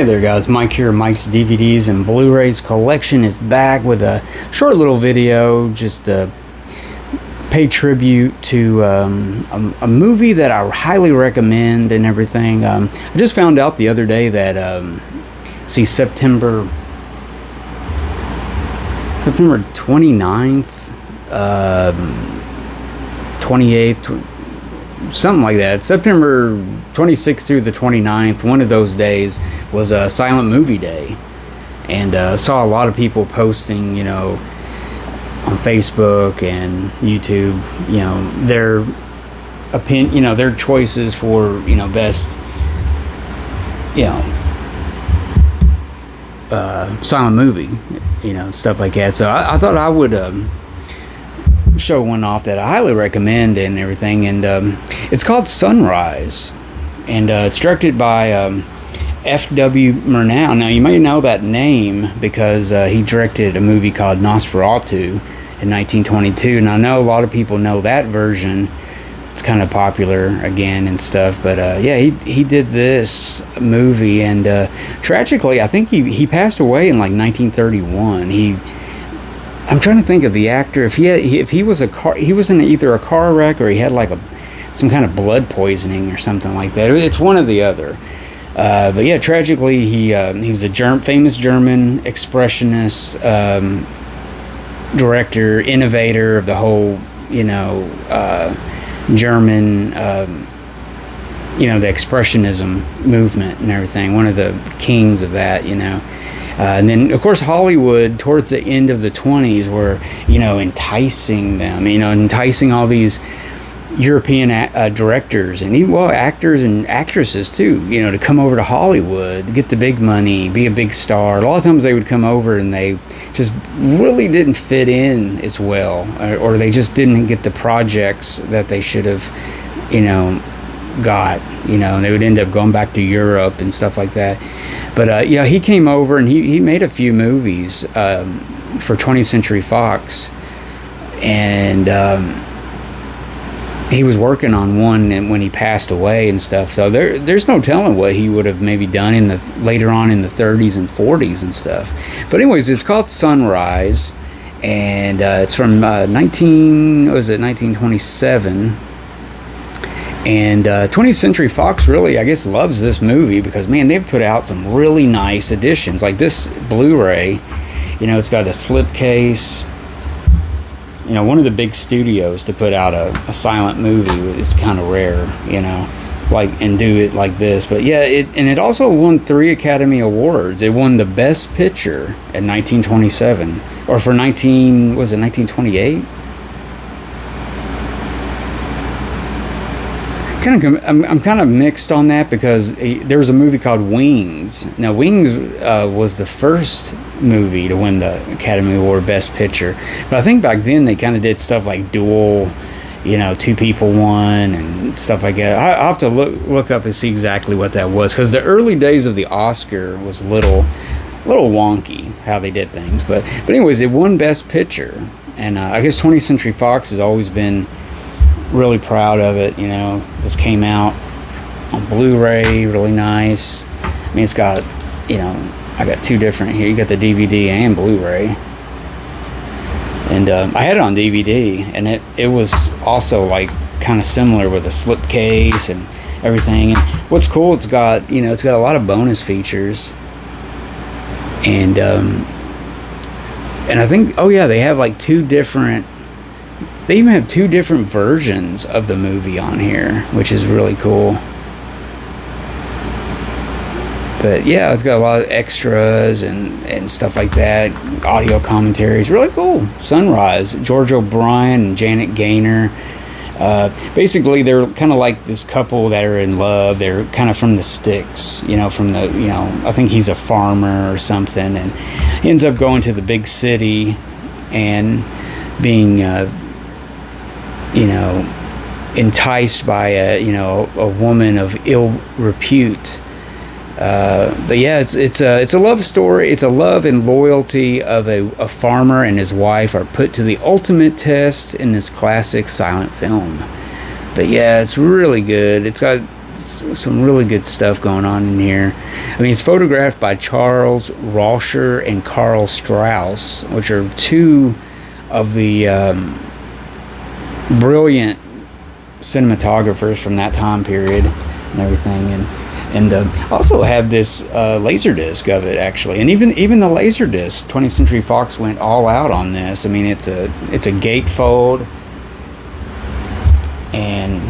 Hey there guys, Mike here. Mike's DVDs and Blu-rays collection is back with a short little video, just to pay tribute to a movie that I highly recommend and everything. I just found out the other day that September 29th, 28th, something like that. September 26th through the 29th, one of those days was a silent movie day, and saw a lot of people posting, on Facebook and YouTube, their opinion, their choices for, best, silent movie, stuff like that. So I thought I would show one off that I highly recommend and everything, and it's called Sunrise, and it's directed by F.W. Murnau. Now you may know that name because he directed a movie called Nosferatu in 1922, and I know a lot of people know that version. It's kind of popular again and stuff, but yeah, he did this movie, and tragically I think he passed away in like 1931. I'm trying to think of the actor. If he was in either a car wreck or he had like some kind of blood poisoning or something like that. It's one or the other. But yeah, tragically he was a famous German expressionist director, innovator of the whole German the expressionism movement and everything. One of the kings of that, and then, of course, Hollywood, towards the end of the 20s, were, enticing them, enticing all these European directors and even, actors and actresses, too, to come over to Hollywood, get the big money, be a big star. A lot of times they would come over and they just really didn't fit in as well, or they just didn't get the projects that they should have, got, and they would end up going back to Europe and stuff like that. But he came over and he made a few movies for 20th Century Fox, and he was working on one when he passed away and stuff. So there's no telling what he would have maybe done later on in the 30s and 40s and stuff. But anyways, it's called Sunrise, and it's from 1927. And 20th Century Fox really, I guess, loves this movie because, man, they've put out some really nice editions. Like this Blu-ray, it's got a slipcase. One of the big studios to put out a silent movie is kind of rare, and do it like this. But yeah, it also won 3 Academy Awards. It won the Best Picture in 1927, or for 1928? I'm kind of mixed on that because there was a movie called Wings. Now, Wings was the first movie to win the Academy Award Best Picture. But I think back then they kind of did stuff like Duel, 2 People One, and stuff like that. I'll have to look up and see exactly what that was, because the early days of the Oscar was a little wonky how they did things. But anyways, it won Best Picture. And I guess 20th Century Fox has always been really proud of it. This came out on Blu-ray, really nice. I mean, it's got, I got 2 different here. You got the DVD and Blu-ray, and I had it on DVD, and it was also like kind of similar with a slipcase and everything. And what's cool, it's got a lot of bonus features, and I think, they have like 2 different. They even have 2 different versions of the movie on here, which is really cool. But yeah, it's got a lot of extras and stuff like that. Audio commentaries, really cool. Sunrise, George O'Brien and Janet Gaynor. Basically, they're kind of like this couple that are in love. They're kind of from the sticks, from the, I think he's a farmer or something, and he ends up going to the big city and being enticed by a woman of ill repute. But yeah, it's a love story. It's a love and loyalty of a farmer and his wife are put to the ultimate test in this classic silent film. But yeah, it's really good. It's got some really good stuff going on in here. I mean, it's photographed by Charles Rauscher and Carl Strauss, which are two of the brilliant cinematographers from that time period and everything. And also have this laser disc of it, actually, and even the laser disc, 20th Century Fox went all out on this. I mean, it's a gatefold, and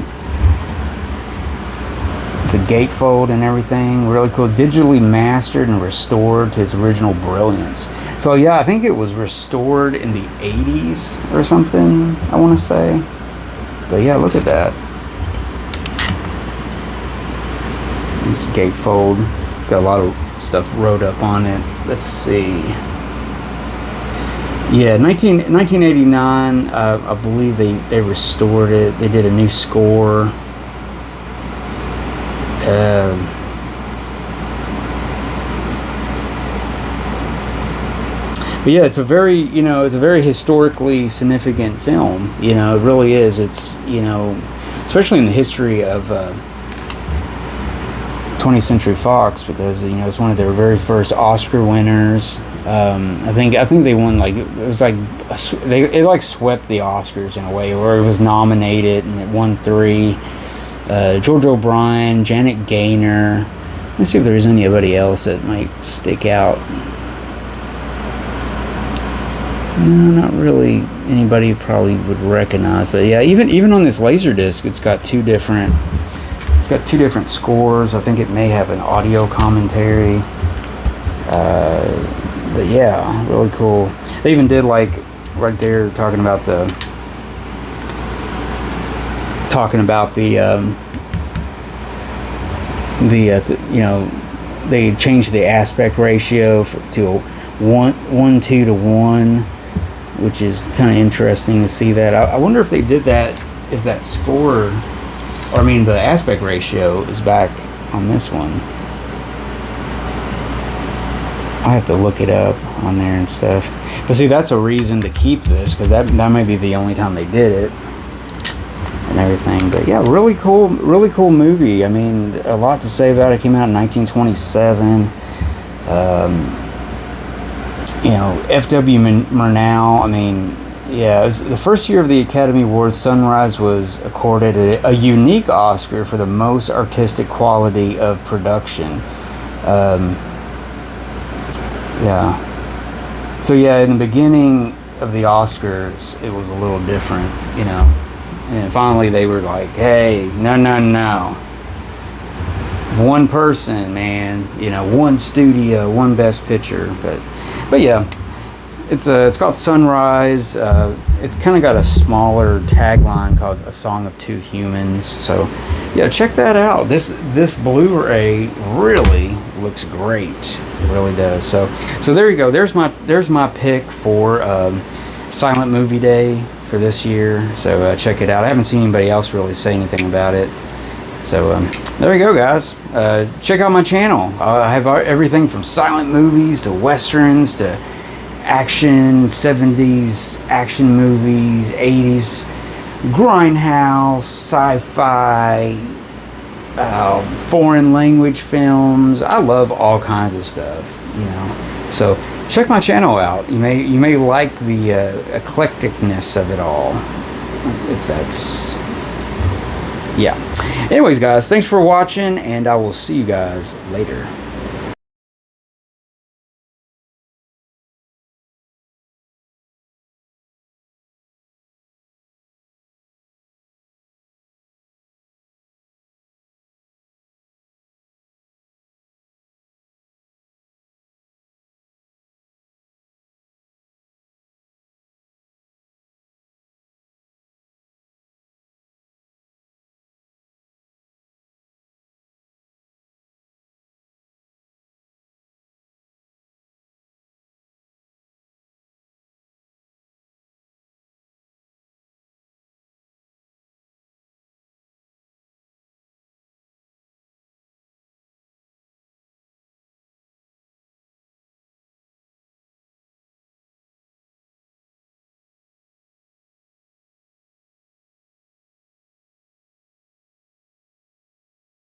it's a gatefold and everything. Really cool, digitally mastered and restored to its original brilliance. So yeah, I think it was restored in the 80s or something, I want to say. But yeah, look at that. It's gatefold. Got a lot of stuff wrote up on it. Let's see. Yeah, 1989, I believe they restored it. They did a new score. But yeah, it's a very historically significant film. You know, it really is. It's, you know, especially in the history of 20th Century Fox, because, you know, it's one of their very first Oscar winners. I think they won, like, it was like it like swept the Oscars in a way, or it was nominated and it won 3. George O'Brien, Janet Gaynor. Let's see if there's anybody else that might stick out. No, not really anybody you probably would recognize. But yeah, even on this Laserdisc, it's got two different scores. I think it may have an audio commentary. But yeah, really cool. They even did, like, right there talking about the you know, they changed the aspect ratio to a 1:2 to 1, which is kind of interesting to see that. I wonder if they did that, if that score, or I mean the aspect ratio is back on this one. I have to look it up on there and stuff. But see, that's a reason to keep this, because that might be the only time they did it and everything. But yeah, really cool movie. I mean, a lot to say about it. Came out in 1927. You know, F.W. Murnau. I mean, yeah, it was the first year of the Academy Awards. Sunrise was accorded a unique Oscar for the most artistic quality of production. Yeah. So yeah, in the beginning of the Oscars, it was a little different, you know. And finally they were like, hey, no. One person, man, you know, one studio, one best picture. But yeah, it's called Sunrise. It's kind of got a smaller tagline called A Song of Two Humans. So yeah, check that out. This Blu-ray really looks great. It really does. So there you go. There's my pick for Silent Movie Day for this year. So check it out. I haven't seen anybody else really say anything about it. So there you go, guys. Check out my channel. I have everything from silent movies to westerns to action, 70s action movies, 80s grindhouse, sci-fi, foreign language films. I love all kinds of stuff, you know. So check my channel out. You may like the eclecticness of it all, if that's, yeah. Anyways, guys, thanks for watching, and I will see you guys later.